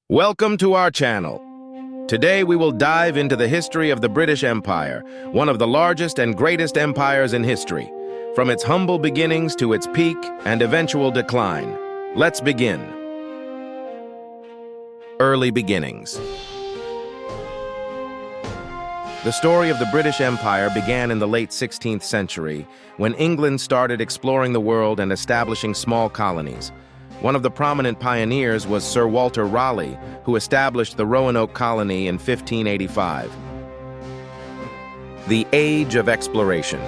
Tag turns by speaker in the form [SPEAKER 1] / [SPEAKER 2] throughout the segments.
[SPEAKER 1] Welcome to our channel. Today we will dive into the history of the British Empire, one of the largest and greatest empires in history, from its humble beginnings to its peak and eventual decline. Let's begin. Early beginnings. The story of the British Empire began in the late 16th century, when England started exploring the world and establishing small colonies. One of the prominent pioneers was Sir Walter Raleigh, who established the Roanoke colony in 1585. The Age of Exploration.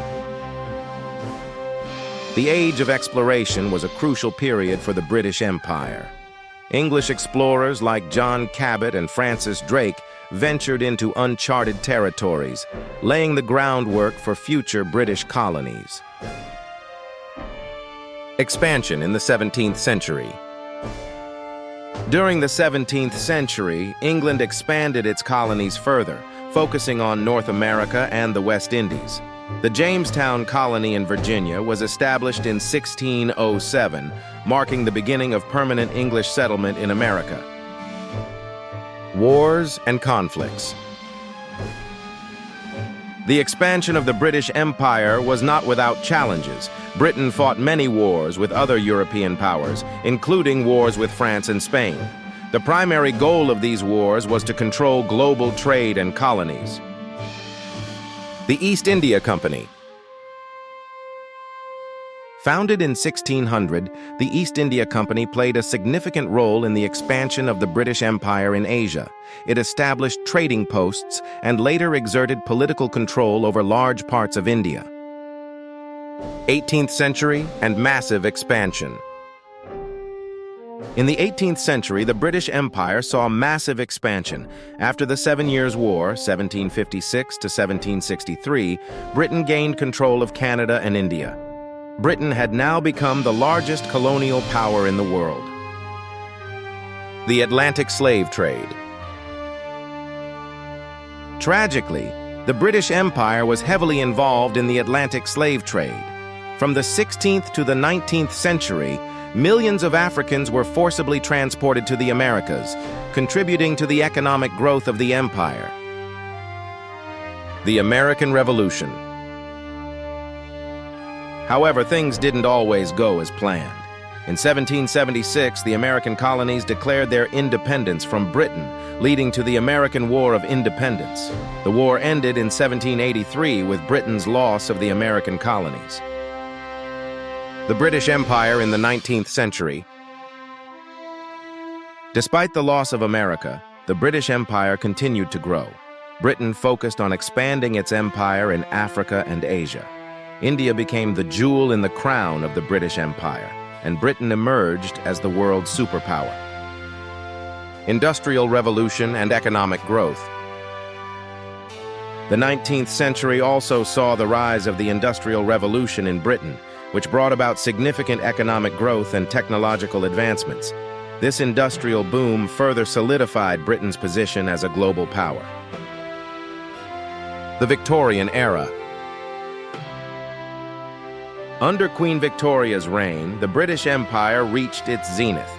[SPEAKER 1] The Age of Exploration was a crucial period for the British Empire. English explorers like John Cabot and Francis Drake ventured into uncharted territories, laying the groundwork for future British colonies. Expansion in the 17th century. During the 17th century, England expanded its colonies further, focusing on North America and the West Indies. The Jamestown colony in Virginia was established in 1607, marking the beginning of permanent English settlement in America. Wars and conflicts. The expansion of the British Empire was not without challenges. Britain fought many wars with other European powers, including wars with France and Spain. The primary goal of these wars was to control global trade and colonies. The East India Company. Founded in 1600, the East India Company played a significant role in the expansion of the British Empire in Asia. It established trading posts and later exerted political control over large parts of India. 18th century and massive expansion. In the 18th century, the British Empire saw massive expansion. After the 7 Years' War, 1756 to 1763, Britain gained control of Canada and India. Britain had now become the largest colonial power in the world. The Atlantic slave trade. Tragically, the British Empire was heavily involved in the Atlantic slave trade. From the 16th to the 19th century, millions of Africans were forcibly transported to the Americas, contributing to the economic growth of the empire. The American Revolution. However, things didn't always go as planned. In 1776, the American colonies declared their independence from Britain, leading to the American War of Independence. The war ended in 1783 with Britain's loss of the American colonies. The British Empire in the 19th century. Despite the loss of America, the British Empire continued to grow. Britain focused on expanding its empire in Africa and Asia. India became the jewel in the crown of the British Empire, and Britain emerged as the world's superpower. Industrial Revolution and economic growth. The 19th century also saw the rise of the Industrial Revolution in Britain, which brought about significant economic growth and technological advancements. This industrial boom further solidified Britain's position as a global power. The Victorian era. Under Queen Victoria's reign, the British Empire reached its zenith.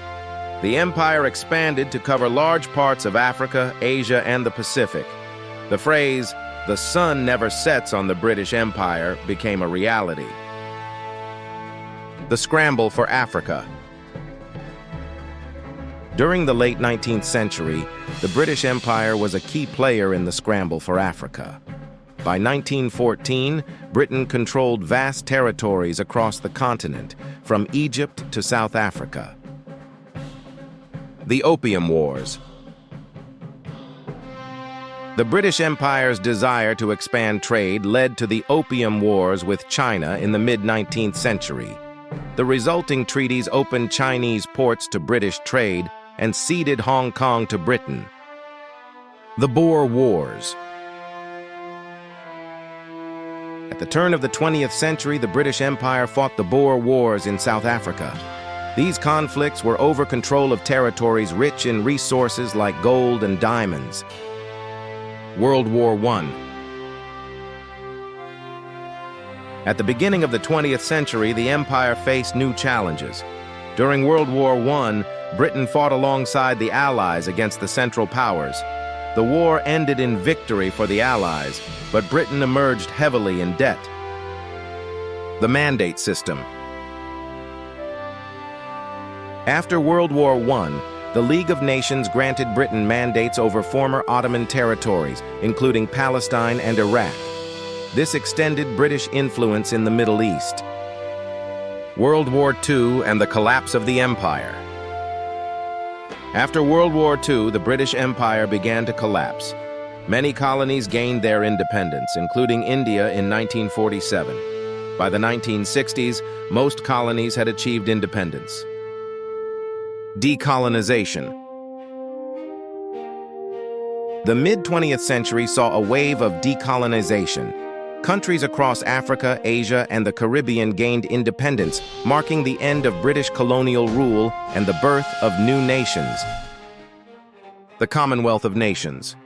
[SPEAKER 1] The empire expanded to cover large parts of Africa, Asia, and the Pacific. The phrase, "the sun never sets on the British Empire," became a reality. The scramble for Africa. During the late 19th century, the British Empire was a key player in the scramble for Africa. By 1914, Britain controlled vast territories across the continent, from Egypt to South Africa. The Opium Wars. The British Empire's desire to expand trade led to the Opium Wars with China in the mid-19th century. The resulting treaties opened Chinese ports to British trade and ceded Hong Kong to Britain. The Boer Wars. At the turn of the 20th century, the British Empire fought the Boer Wars in South Africa. These conflicts were over control of territories rich in resources like gold and diamonds. World War I. At the beginning of the 20th century, the empire faced new challenges. During World War I, Britain fought alongside the Allies against the Central Powers. The war ended in victory for the Allies, but Britain emerged heavily in debt. The Mandate System. After World War I, the League of Nations granted Britain mandates over former Ottoman territories, including Palestine and Iraq. This extended British influence in the Middle East. World War II and the collapse of the empire. After World War II, the British Empire began to collapse. Many colonies gained their independence, including India in 1947. By the 1960s, most colonies had achieved independence. Decolonization. The mid-20th century saw a wave of decolonization. Countries across Africa, Asia, and the Caribbean gained independence, marking the end of British colonial rule and the birth of new nations. The Commonwealth of Nations.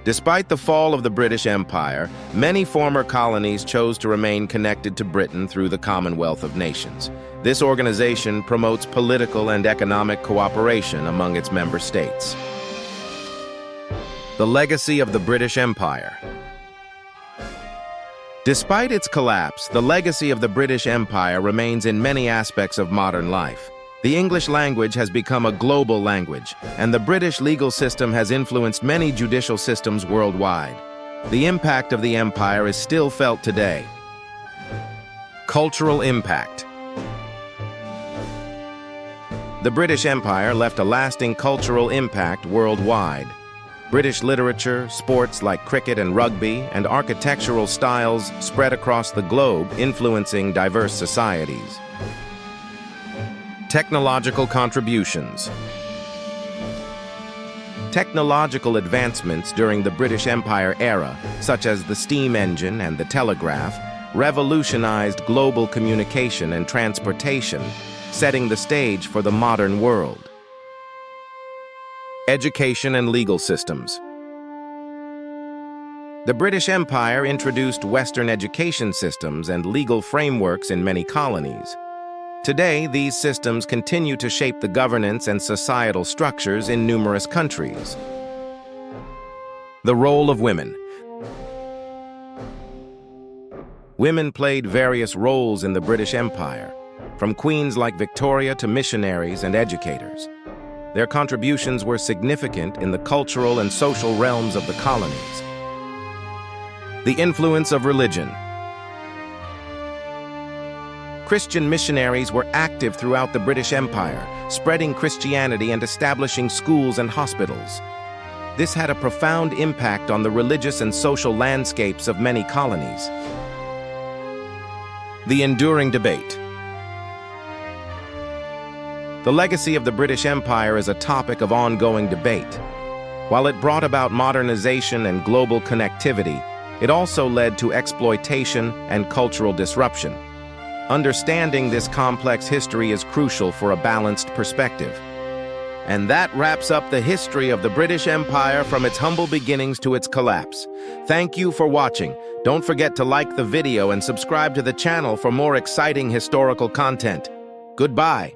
[SPEAKER 1] Despite the fall of the British Empire, many former colonies chose to remain connected to Britain through the Commonwealth of Nations. This organization promotes political and economic cooperation among its member states. The legacy of the British Empire. Despite its collapse, the legacy of the British Empire remains in many aspects of modern life. The English language has become a global language, and the British legal system has influenced many judicial systems worldwide. The impact of the empire is still felt today. Cultural impact. The British Empire left a lasting cultural impact worldwide. British literature, sports like cricket and rugby, and architectural styles spread across the globe, influencing diverse societies. Technological contributions. Technological advancements during the British Empire era, such as the steam engine and the telegraph, revolutionized global communication and transportation, setting the stage for the modern world. Education and legal systems. The British Empire introduced Western education systems and legal frameworks in many colonies. Today, these systems continue to shape the governance and societal structures in numerous countries. The role of women. Women played various roles in the British Empire, from queens like Victoria to missionaries and educators. Their contributions were significant in the cultural and social realms of the colonies. The influence of religion. Christian missionaries were active throughout the British Empire, spreading Christianity and establishing schools and hospitals. This had a profound impact on the religious and social landscapes of many colonies. The enduring debate. The legacy of the British Empire is a topic of ongoing debate. While it brought about modernization and global connectivity, it also led to exploitation and cultural disruption. Understanding this complex history is crucial for a balanced perspective. And that wraps up the history of the British Empire from its humble beginnings to its collapse. Thank you for watching. Don't forget to like the video and subscribe to the channel for more exciting historical content. Goodbye.